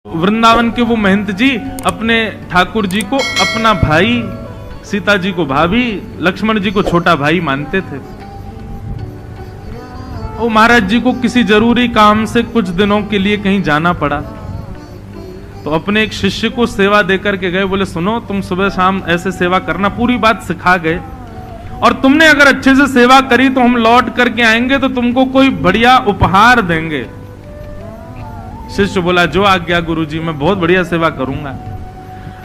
वृंदावन के वो महंत जी अपने ठाकुर जी को अपना भाई, सीता जी को भाभी, लक्ष्मण जी को छोटा भाई मानते थे। वो महाराज जी को किसी जरूरी काम से कुछ दिनों के लिए कहीं जाना पड़ा, तो अपने एक शिष्य को सेवा देकर के गए। बोले सुनो, तुम सुबह शाम ऐसे सेवा करना, पूरी बात सिखा गए, और तुमने अगर अच्छे से सेवा करी तो हम लौट करके आएंगे तो तुमको कोई बढ़िया उपहार देंगे। शिष्य बोला जो आज्ञा गुरुजी, मैं बहुत बढ़िया सेवा करूंगा।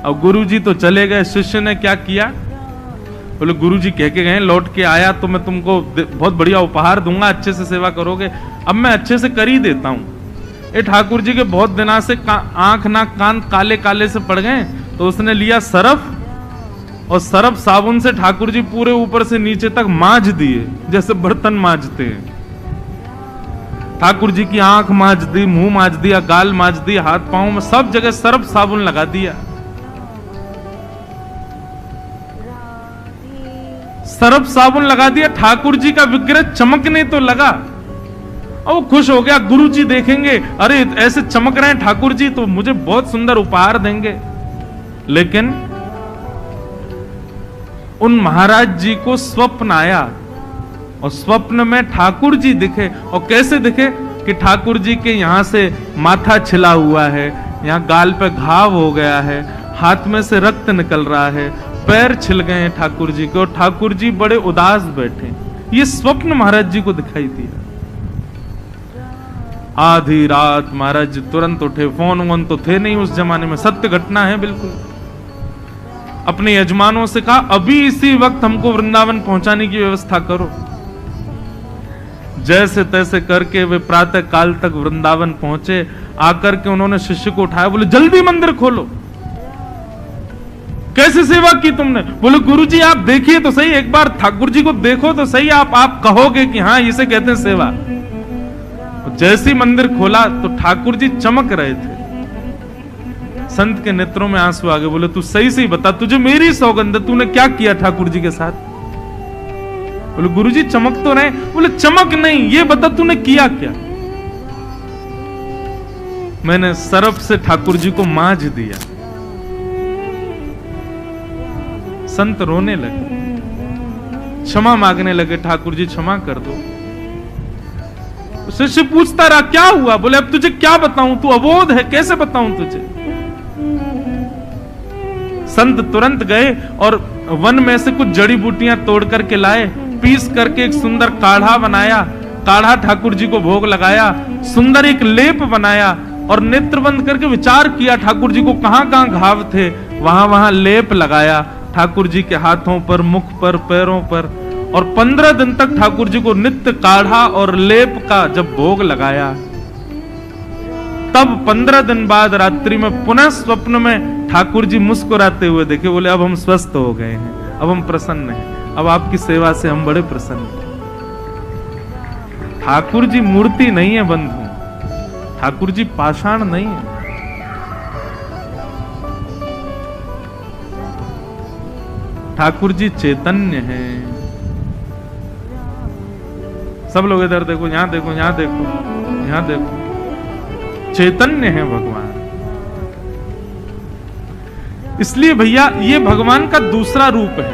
अब गुरुजी तो चले गए, शिष्य ने क्या किया, बोले गुरुजी कह के गए, लौट के आया तो मैं तुमको बहुत बढ़िया उपहार दूंगा, अच्छे से सेवा करोगे। अब मैं अच्छे से कर ही देता हूं। ये ठाकुर जी के बहुत दिना से आंख नाक कान काले काले से पड़ गए, तो उसने लिया सरफ, और सरफ साबुन से ठाकुर जी पूरे ऊपर से नीचे तक मांज दिए, जैसे बर्तन मांजते हैं। ठाकुर जी की आंख मांज दी, मुंह मांज दिया, गाल मांज दी, हाथ पांव में सब जगह सरफ साबुन लगा दिया। सरफ साबुन लगा दिया, ठाकुर जी का विग्रह चमकने तो लगा, और वो खुश हो गया। गुरु जी देखेंगे, अरे ऐसे चमक रहे हैं ठाकुर जी, तो मुझे बहुत सुंदर उपहार देंगे। लेकिन उन महाराज जी को स्वप्न आया, और स्वप्न में ठाकुर जी दिखे। और कैसे दिखे कि ठाकुर जी के यहां से माथा छिला हुआ है, यहां गाल पे घाव हो गया है, हाथ में से रक्त निकल रहा है, पैर छिल गए हैं ठाकुर जी के, और ठाकुर जी बड़े उदास बैठे। ये स्वप्न महाराज जी को दिखाई दिया। आधी रात महाराज जी तुरंत उठे, फोन वोन तो थे नहीं उस जमाने में, सत्य घटना है बिल्कुल। अपने यजमानों से कहा अभी इसी वक्त हमको वृंदावन पहुंचाने की व्यवस्था करो। जैसे तैसे करके वे प्रातः काल तक वृंदावन पहुंचे। आकर के उन्होंने शिष्य को उठाया, बोले जल्दी मंदिर खोलो। कैसे सेवा की तुमने? बोले गुरुजी आप देखिए तो सही, एक बार ठाकुर जी को देखो तो सही, आप कहोगे कि हाँ इसे कहते हैं सेवा। जैसे ही मंदिर खोला तो ठाकुर जी चमक रहे थे, संत के नेत्रों में आंसू आ गए। बोले तू सही से ही बता, तुझे मेरी सौगंध, तूने क्या किया ठाकुर जी के साथ? बोले गुरुजी चमक तो रहे। बोले चमक नहीं, ये बता तूने किया क्या? मैंने सरफ से ठाकुर जी को मांज दिया। संत रोने लगे, क्षमा मांगने लगे, ठाकुर जी क्षमा कर दो। शिष्य पूछता रहा क्या हुआ? बोले अब तुझे क्या बताऊं, तू अबोध है, कैसे बताऊं तुझे? संत तुरंत गए और वन में से कुछ जड़ी बूटियां तोड़ करके लाए, पीस करके एक सुंदर काढ़ा बनाया, काढ़ा ठाकुर जी को भोग लगाया, सुंदर एक लेप बनाया, और नेत्र बंद करके विचार किया ठाकुर जी को कहां कहां घाव थे, वहां वहां लेप लगाया ठाकुर जी के हाथों पर, मुख पर, पैरों पर। और 15 दिन तक ठाकुर जी को नित्य काढ़ा और लेप का जब भोग लगाया, तब 15 दिन बाद रात्रि में पुनः स्वप्न में ठाकुर जी मुस्कुराते हुए देखे। बोले अब हम स्वस्थ हो गए हैं, अब हम प्रसन्न हैं, अब आपकी सेवा से हम बड़े प्रसन्न हैं। ठाकुर जी मूर्ति नहीं है बंधु, ठाकुर जी पाषाण नहीं है। ठाकुर जी चैतन्य है। सब लोग इधर देखो, यहां देखो, यहां देखो, यहां देखो, चैतन्य है भगवान। इसलिए भैया ये भगवान का दूसरा रूप है।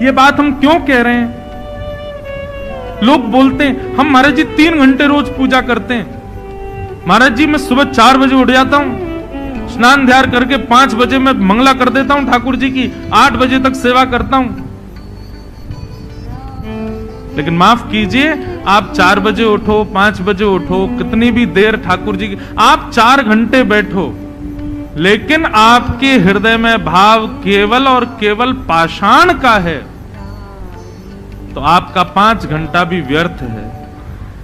ये बात हम क्यों कह रहे हैं? लोग बोलते हैं हम महाराज जी 3 घंटे रोज पूजा करते हैं। महाराज जी मैं सुबह 4 बजे उठ जाता हूं, स्नान ध्यान करके 5 बजे मैं मंगला कर देता हूं ठाकुर जी की, 8 बजे तक सेवा करता हूं। लेकिन माफ कीजिए, आप 4 बजे उठो, 5 बजे उठो, कितनी भी देर ठाकुर जी की, आप 4 घंटे बैठो, लेकिन आपके हृदय में भाव केवल और केवल पाषाण का है, तो आपका 5 घंटा भी व्यर्थ है।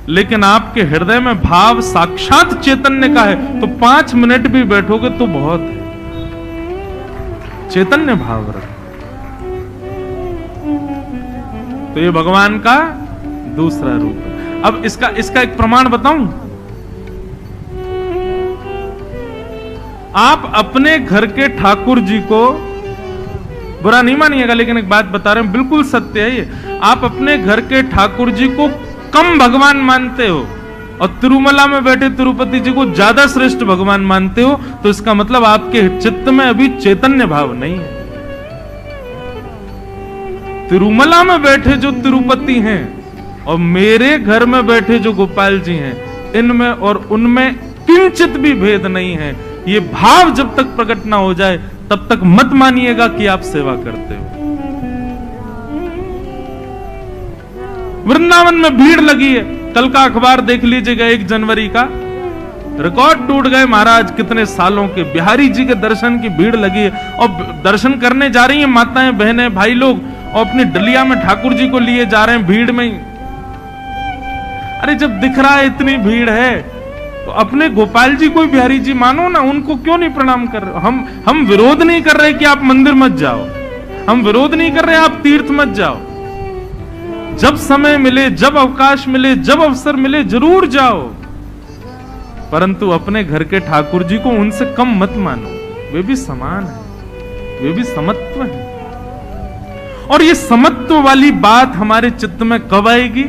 लेकिन आपके हृदय में भाव साक्षात चैतन्य का है, तो 5 मिनट भी बैठोगे तो बहुत है। चैतन्य भाव रख। तो ये भगवान का दूसरा रूप है। अब इसका एक प्रमाण बताऊं। आप अपने घर के ठाकुर जी को, बुरा नहीं मानिएगा लेकिन एक बात बता रहे हैं, बिल्कुल सत्य है ये, आप अपने घर के ठाकुर जी को कम भगवान मानते हो, और तिरुमला में बैठे तिरुपति जी को ज्यादा श्रेष्ठ भगवान मानते हो, तो इसका मतलब आपके चित्त में अभी चैतन्य भाव नहीं है। तिरुमला में बैठे जो तिरुपति हैं और मेरे घर में बैठे जो गोपाल जी हैं, इनमें और उनमें किंचित भी भेद नहीं है। ये भाव जब तक प्रकट ना हो जाए तब तक मत मानिएगा कि आप सेवा करते हो। वृंदावन में भीड़ लगी है, कल का अखबार देख लीजिएगा, 1 जनवरी का रिकॉर्ड टूट गए महाराज, कितने सालों के बिहारी जी के दर्शन की भीड़ लगी है। और दर्शन करने जा रही हैं माताएं, बहनें, भाई लोग, और अपनी डलिया में ठाकुर जी को लिए जा रहे हैं भीड़ में ही। अरे जब दिख रहा है इतनी भीड़ है तो अपने गोपाल जी को बिहारी जी मानो ना, उनको क्यों नहीं प्रणाम कर रहे? हम विरोध नहीं कर रहे कि आप मंदिर मत जाओ, हम विरोध नहीं कर रहे आप तीर्थ मत जाओ। जब समय मिले, जब अवकाश मिले, जब अवसर मिले, जरूर जाओ, परंतु अपने घर के ठाकुर जी को उनसे कम मत मानो। वे भी समान है, वे भी समत्व है। और ये समत्व वाली बात हमारे चित्त में कब आएगी?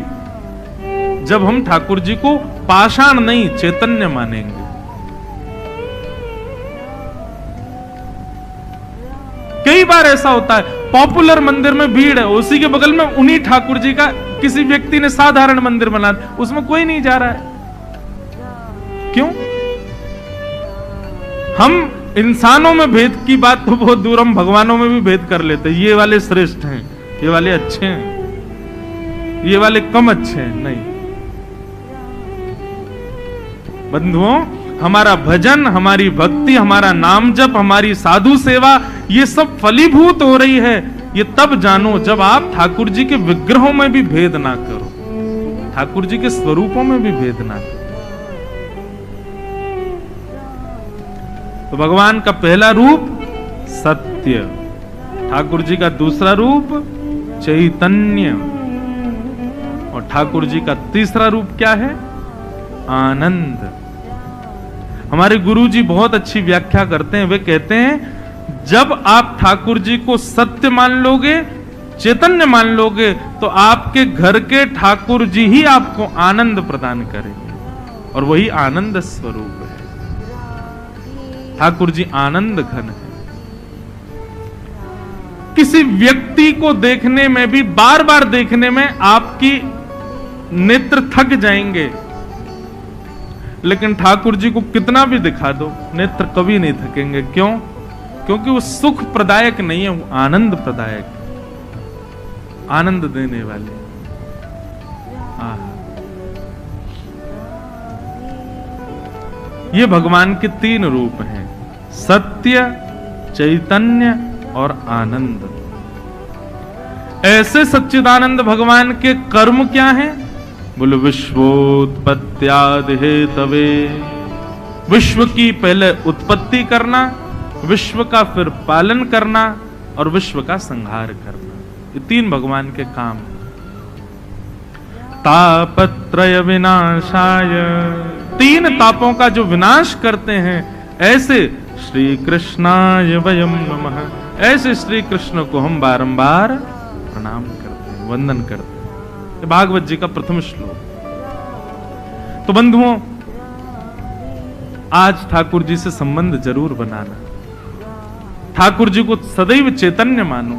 जब हम ठाकुर जी को पाषाण नहीं चैतन्य मानेंगे। कई बार ऐसा होता है, पॉपुलर मंदिर में भीड़ है, उसी के बगल में उन्हीं ठाकुर जी का किसी व्यक्ति ने साधारण मंदिर बना दिया, उसमें कोई नहीं जा रहा है। क्यों? हम इंसानों में भेद की बात तो बहुत दूर, हम भगवानों में भी भेद कर लेते हैं। ये वाले श्रेष्ठ हैं, ये वाले अच्छे हैं, ये वाले कम अच्छे हैं। नहीं बंधुओं, हमारा भजन, हमारी भक्ति, हमारा नाम जप, हमारी साधु सेवा, ये सब फलीभूत हो रही है। ये तब जानो जब आप ठाकुर जी के विग्रहों में भी भेद ना करो, ठाकुर जी के स्वरूपों में भी भेद ना करो। तो भगवान का पहला रूप सत्य, ठाकुर जी का दूसरा रूप चैतन्य, और ठाकुर जी का तीसरा रूप क्या है? आनंद। हमारे गुरुजी बहुत अच्छी व्याख्या करते हैं। वे कहते हैं जब आप ठाकुर जी को सत्य मान लोगे, चैतन्य मान लोगे, तो आपके घर के ठाकुर जी ही आपको आनंद प्रदान करेंगे, और वही आनंद स्वरूप है। ठाकुर जी आनंद घन है। किसी व्यक्ति को देखने में भी, बार बार देखने में आपकी नेत्र थक जाएंगे, लेकिन ठाकुर जी को कितना भी दिखा दो नेत्र कभी नहीं थकेंगे। क्यों? क्योंकि वो सुख प्रदायक नहीं है, वो आनंद प्रदायक, आनंद देने वाले। ये भगवान के 3 रूप हैं, सत्य, चैतन्य और आनंद। ऐसे सच्चिदानंद भगवान के कर्म क्या हैं? बोलो विश्वोत्पत्त्यादि हेतवे, विश्व की पहले उत्पत्ति करना, विश्व का फिर पालन करना और विश्व का संहार करना। ये 3 भगवान के काम। तापत्रय विनाशाय, 3 तापों का जो विनाश करते हैं, ऐसे श्री कृष्णाय वयम नमः, ऐसे श्री कृष्ण को हम बारंबार प्रणाम करते हैं, वंदन करते हैं। भागवत जी का प्रथम श्लोक। तो बंधुओं, आज ठाकुर जी से संबंध जरूर बनाना, ठाकुर जी को सदैव चैतन्य मानो,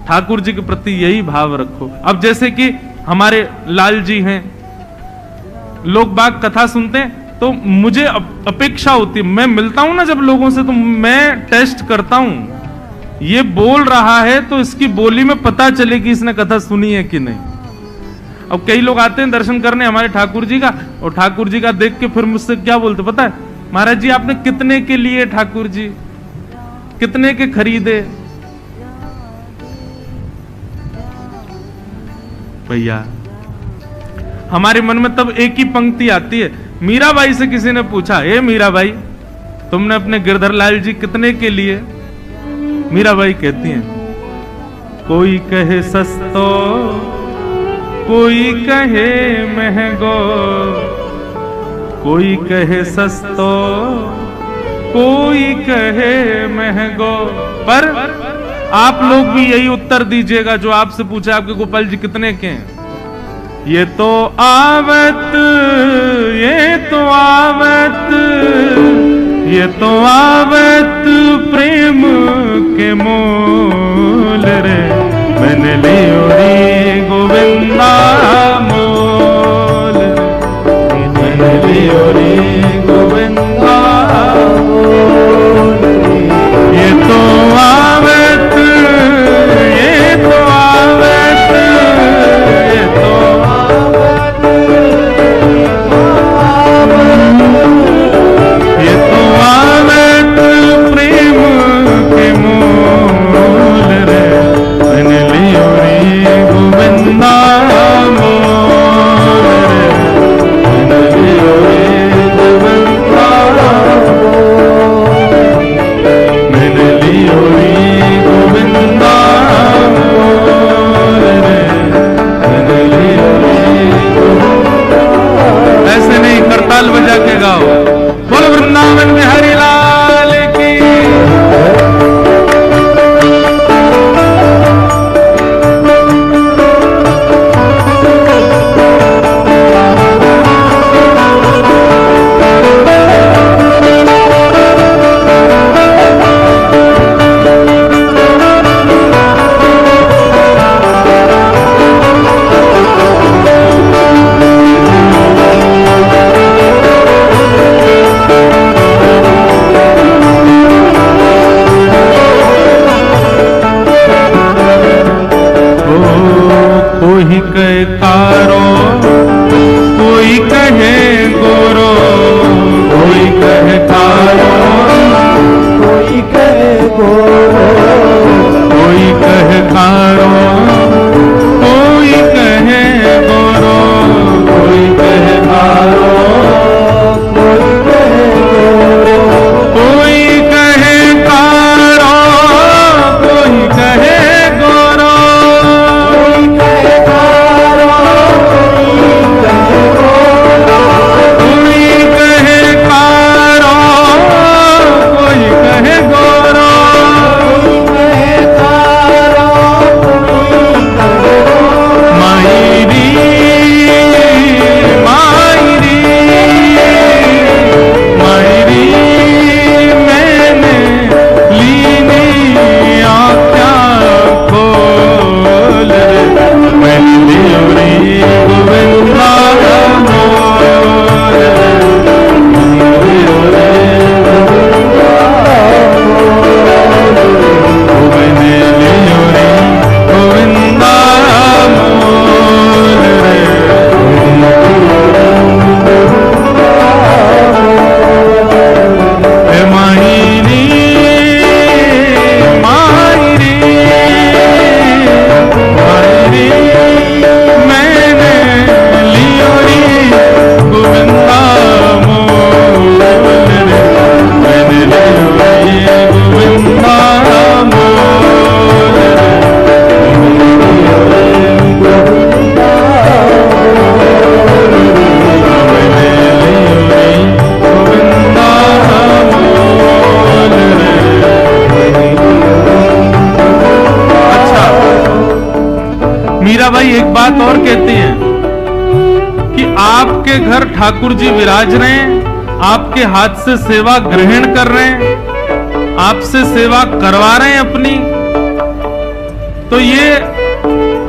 ठाकुर जी के प्रति यही भाव रखो। अब जैसे कि हमारे लाल जी हैं, लोग बाग कथा सुनते हैं तो मुझे अपेक्षा होती है, मैं मिलता हूं ना जब लोगों से, तो मैं टेस्ट करता हूं, ये बोल रहा है तो इसकी बोली में पता चले कि इसने कथा सुनी है कि नहीं। अब कई लोग आते हैं दर्शन करने हमारे ठाकुर जी का, और ठाकुर जी का देख के फिर मुझसे क्या बोलते पता है? महाराज जी आपने कितने के लिए ठाकुर जी, कितने के खरीदे? भैया हमारे मन में तब एक ही पंक्ति आती है। मीराबाई से किसी ने पूछा, हे मीराबाई तुमने अपने गिरधर लाल जी कितने के लिए? मीराबाई कहती हैं, कोई कहे सस्तो, कोई कहे महंगो, कोई कहे सस्तो, कोई कहे महंगो। पर आप लोग भी यही उत्तर दीजिएगा जो आपसे पूछा, आपके गोपाल जी कितने के हैं? ये तो आवत, ये तो आवत, ये तो आवत प्रेम के मोल रे, मैंने लियो रे गोविंदा मोल, मैंने लियो रे गोविंदा मोल, ये तो आवत, ये तो आवत, ये तो आवत, ये तो आवत प्रेम के मोल रे, मैंने लियो रे गोविंदा मोल रे, मैंने लियो रे गोविंदा मोल, मैंने लियो रे गोविंदा मोल रे, मैंने लियो रे गोविंदा। ऐसे नहीं, करताल बजा के गाओ, बोलो वृंदावन में हरि लाल की। कोई कहे कारो, कोई कहे गोरो, कोई कहे कारो, कोई कहे गोरो, कोई कहे कारो, कोई कहे गोरो, कोई कहे कारो, कोई कहे गोरो, कोई कहे कारो, कोई कहे गोरो, कोई कहे कारो, कोई कहे कारो, कोई कहे गोरो, कोई कहे कारो, कोई कहे गोरो, मायरी मायरी मायरी मैंने लीनी आँखा खोल रे, मैंने लियो रे गोविंदा मोल रे, मैंने लियो रे मैंने लियो रे गोविंदा मोल रे। हे माहिरी माहिरी माहिरी मैंने लियो रे गोविंदा मोल रे, मैंने लियो रे गोविंदा मोल रे, मैंने लियो रे गोविंदा मोल रे, मैंने लियो रे गोविंदा मोल रे। अच्छा, मीराबाई एक बात और कहती हैं कि आपके घर ठाकुर जी विराज रहे हैं, आपके हाथ से सेवा ग्रहण कर रहे हैं, आपसे सेवा करवा रहे हैं अपनी, तो ये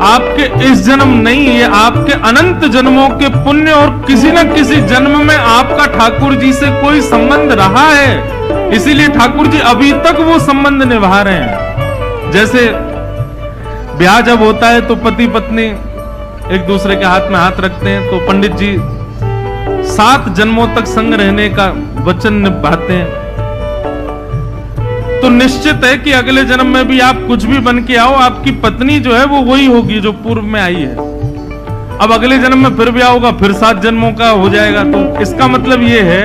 आपके इस जन्म नहीं, ये आपके अनंत जन्मों के पुण्य और किसी न किसी जन्म में आपका ठाकुर जी से कोई संबंध रहा है, इसीलिए ठाकुर जी अभी तक वो संबंध निभा रहे हैं। जैसे ब्याह जब होता है तो पति पत्नी एक दूसरे के हाथ में हाथ रखते हैं, तो पंडित जी 7 जन्मों तक संग रहने का वचन निभाते हैं। तो निश्चित है कि अगले जन्म में भी आप कुछ भी बन के आओ, आपकी पत्नी जो है वो वही होगी जो पूर्व में आई है। अब अगले जन्म में फिर ब्याह होगा, फिर 7 जन्मों का हो जाएगा। तो इसका मतलब ये है,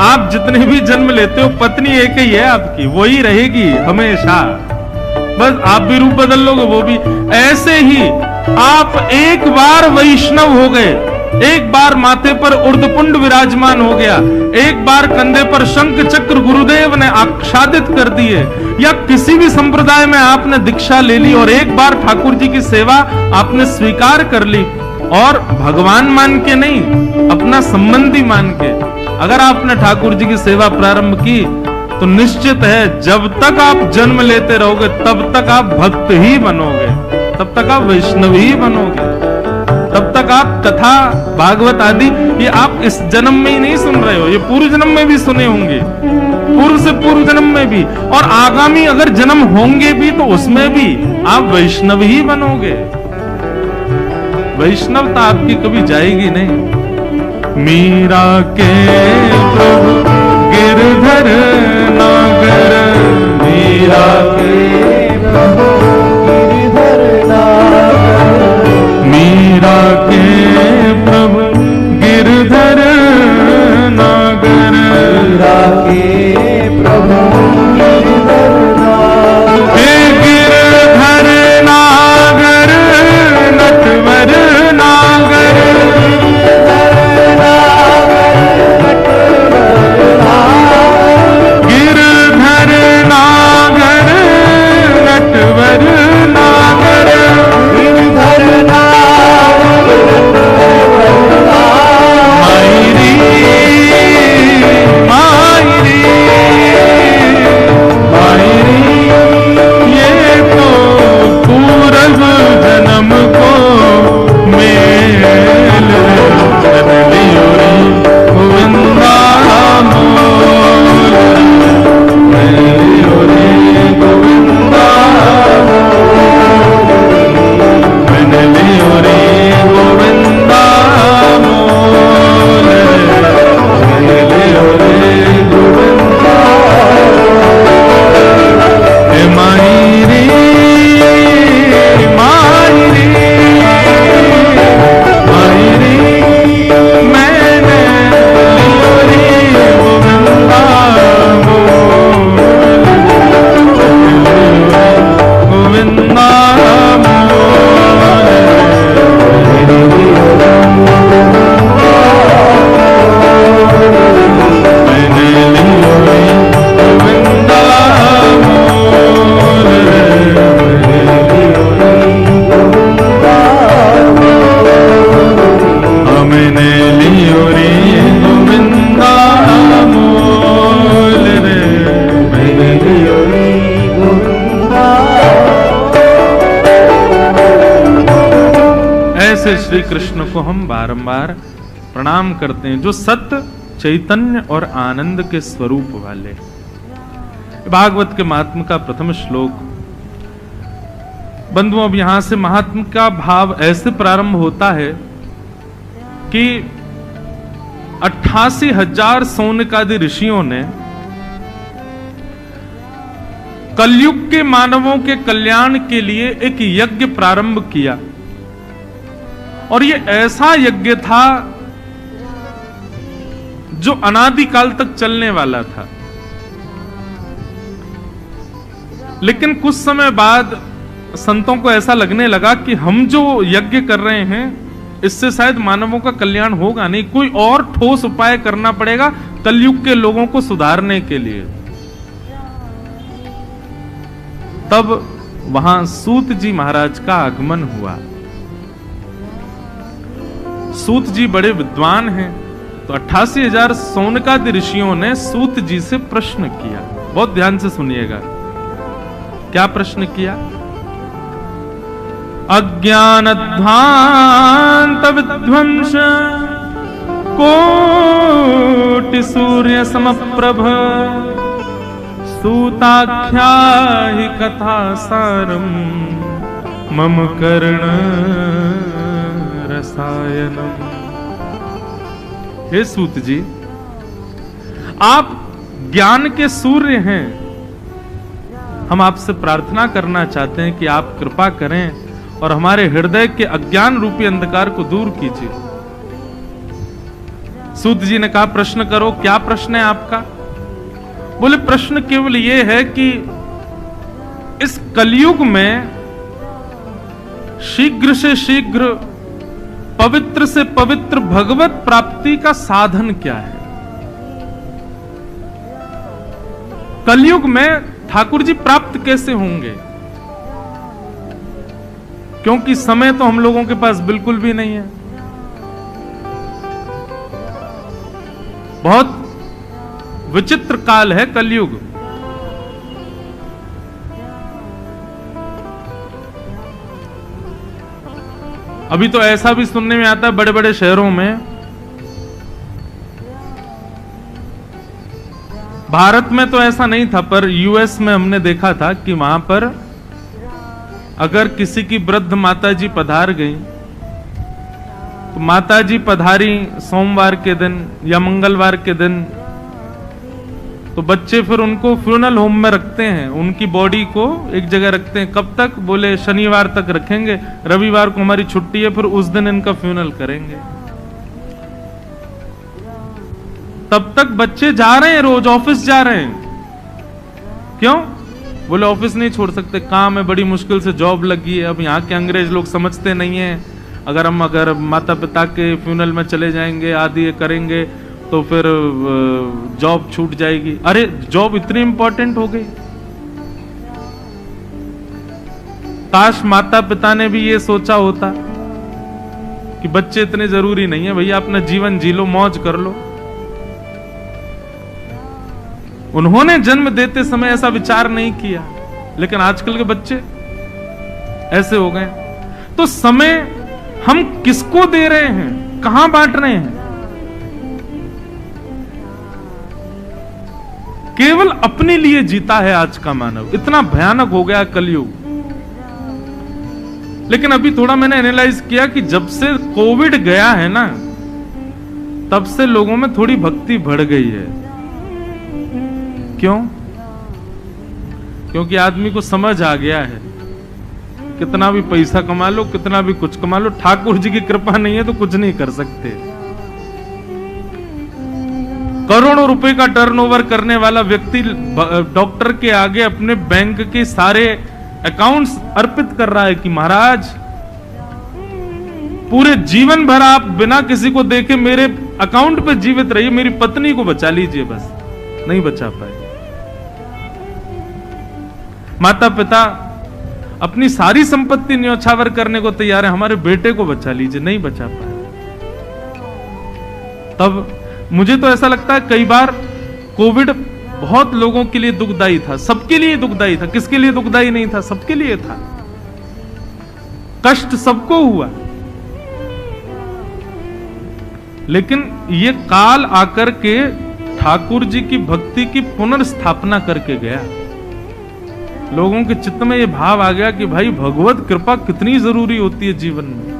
आप जितने भी जन्म लेते हो पत्नी एक ही है आपकी, वही रहेगी हमेशा। बस आप भी रूप बदल लोगे, वो भी। ऐसे ही आप एक बार वैष्णव हो गए, एक बार माथे पर उर्धपुंड विराजमान हो गया, एक बार कंधे पर शंख चक्र गुरुदेव ने आच्छादित कर दिए, या किसी भी संप्रदाय में आपने दीक्षा ले ली और एक बार ठाकुर जी की सेवा आपने स्वीकार कर ली, और भगवान मान के नहीं, अपना संबंधी मान के अगर आपने ठाकुर जी की सेवा प्रारंभ की तो निश्चित है जब तक आप जन्म लेते रहोगे तब तक आप भक्त ही बनोगे, तब तक आप वैष्णव ही बनोगे, तब तक आप कथा भागवत आदि ये आप इस जन्म में ही नहीं सुन रहे हो, ये पूर्व जन्म में भी सुने होंगे, पूर्व से पूर्व जन्म में भी, और आगामी अगर जन्म होंगे भी तो उसमें भी आप वैष्णव ही बनोगे। वैष्णवता आपकी कभी जाएगी नहीं। मीरा के प्रभु गिरधर नागर, मीरा के प्रभु गिरधर नागर, मीरा के प्रभु गिरधर नागर, मीरा के प्रभु गिरधर नागर, हे गिरधर नागर नटवर नागर, गिरधर नागर नटवर नागर, गिरधर नागर, मायरी मायरी मायरी, ये तो पूर्व जन्म को मेल कर लियो रे गोविंदा मोल, कर लियो रे गोविंदा मन लियो रे गोविंदा मोल, मन लियो रे गोविंदा, हे मायरी मायरी मायरी, मैंने लियो रे गोविंदा मोल, गोविंदा मैंने लियो रे गोविंदा मोल, मैंने लियो रे गोविंदा मोल रे, मैंने लियो रे गोविंदा। ऐसे श्री कृष्ण को हम बारंबार प्रणाम करते हैं जो सत्य चैतन्य और आनंद के स्वरूप वाले। भागवत के महात्म का प्रथम श्लोक। बंधुओं अब यहां से महात्म का भाव ऐसे प्रारंभ होता है कि 88,000 सौनकादि ऋषियों ने कलयुग के मानवों के कल्याण के लिए एक यज्ञ प्रारंभ किया, और ये ऐसा यज्ञ था जो अनादिकाल तक चलने वाला था। लेकिन कुछ समय बाद संतों को ऐसा लगने लगा कि हम जो यज्ञ कर रहे हैं इससे शायद मानवों का कल्याण होगा नहीं, कोई और ठोस उपाय करना पड़ेगा कलयुग के लोगों को सुधारने के लिए। तब वहां सूत जी महाराज का आगमन हुआ। सूत जी बड़े विद्वान हैं, तो 88,000 सौनकादि ऋषियों ने सूत जी से प्रश्न किया। बहुत ध्यान से सुनिएगा, क्या प्रश्न किया? अज्ञानध्वांत विध्वंस कोटि सूर्य समप्रभ, सूताख्याहि कथा सारम मम कर्ण रसायनम। हे सूत जी, आप ज्ञान के सूर्य हैं। हम आपसे प्रार्थना करना चाहते हैं कि आप कृपा करें और हमारे हृदय के अज्ञान रूपी अंधकार को दूर कीजिए। सूत जी ने कहा प्रश्न करो, क्या प्रश्न है आपका? बोले प्रश्न केवल यह है कि इस कलयुग में शीघ्र से शीघ्र पवित्र से पवित्र भगवत प्राप्ति का साधन क्या है? कलयुग में ठाकुर जी प्राप्त कैसे होंगे? क्योंकि समय तो हम लोगों के पास बिल्कुल भी नहीं है। बहुत विचित्र काल है कलयुग। अभी तो ऐसा भी सुनने में आता है बड़े बड़े शहरों में, भारत में तो ऐसा नहीं था पर यूएस में हमने देखा था कि वहां पर अगर किसी की वृद्ध माताजी पधार गई तो माताजी पधारी सोमवार के दिन या मंगलवार के दिन, तो बच्चे फिर उनको फ्यूनरल होम में रखते हैं, उनकी बॉडी को एक जगह रखते हैं। कब तक? बोले शनिवार तक रखेंगे, रविवार को हमारी छुट्टी है, फिर उस दिन इनका फ्यूनरल करेंगे। तब तक बच्चे जा रहे हैं, रोज ऑफिस जा रहे हैं। क्यों? बोले ऑफिस नहीं छोड़ सकते, काम है, बड़ी मुश्किल से जॉब लगी है। अब यहाँ के अंग्रेज लोग समझते नहीं है, अगर माता पिता के फ्यूनरल में चले जाएंगे, आदि ये करेंगे तो फिर जॉब छूट जाएगी। अरे जॉब इतनी इंपॉर्टेंट हो गई। काश माता पिता ने भी ये सोचा होता कि बच्चे इतने जरूरी नहीं है भैया, अपना जीवन जी लो, मौज कर लो। उन्होंने जन्म देते समय ऐसा विचार नहीं किया, लेकिन आजकल के बच्चे ऐसे हो गए। तो समय हम किसको दे रहे हैं, कहां बांट रहे हैं? केवल अपने लिए जीता है आज का मानव। इतना भयानक हो गया कलयुग। लेकिन अभी थोड़ा मैंने एनालाइज किया कि जब से कोविड गया है ना, तब से लोगों में थोड़ी भक्ति बढ़ गई है। क्यों? क्योंकि आदमी को समझ आ गया है, कितना भी पैसा कमा लो, कितना भी कुछ कमा लो, ठाकुर जी की कृपा नहीं है तो कुछ नहीं कर सकते। करोड़ों रुपए का टर्नओवर करने वाला व्यक्ति डॉक्टर के आगे अपने बैंक के सारे अकाउंट्स अर्पित कर रहा है कि महाराज पूरे जीवन भर आप बिना किसी को देखे मेरे अकाउंट पे जीवित रहिए, मेरी पत्नी को बचा लीजिए। बस नहीं बचा पाए। माता पिता अपनी सारी संपत्ति न्यौछावर करने को तैयार है, हमारे बेटे को बचा लीजिए, नहीं बचा पाए। तब मुझे तो ऐसा लगता है कई बार कोविड बहुत लोगों के लिए दुखदाई था, सबके लिए दुखदाई था। किसके लिए दुखदाई नहीं था? सबके लिए था। कष्ट सबको हुआ। लेकिन ये काल आकर के ठाकुर जी की भक्ति की पुनर्स्थापना करके गया। लोगों के चित्त में ये भाव आ गया कि भाई भगवत कृपा कितनी जरूरी होती है जीवन में।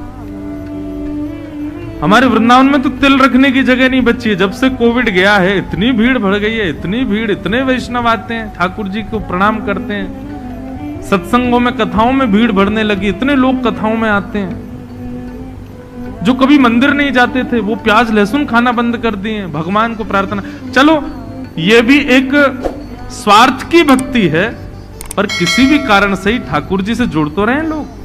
हमारे वृंदावन में तो तिल रखने की जगह नहीं बची है। जब से कोविड गया है इतनी भीड़ बढ़ गई है, इतनी भीड़, इतने वैष्णव आते हैं, ठाकुर जी को प्रणाम करते हैं। सत्संगों में, कथाओं में भीड़ बढ़ने लगी, इतने लोग कथाओं में आते हैं। जो कभी मंदिर नहीं जाते थे वो प्याज लहसुन खाना बंद कर दिए, भगवान को प्रार्थना। चलो ये भी एक स्वार्थ की भक्ति है, पर किसी भी कारण से ही ठाकुर जी से जुड़ तो रहे हैं लोग।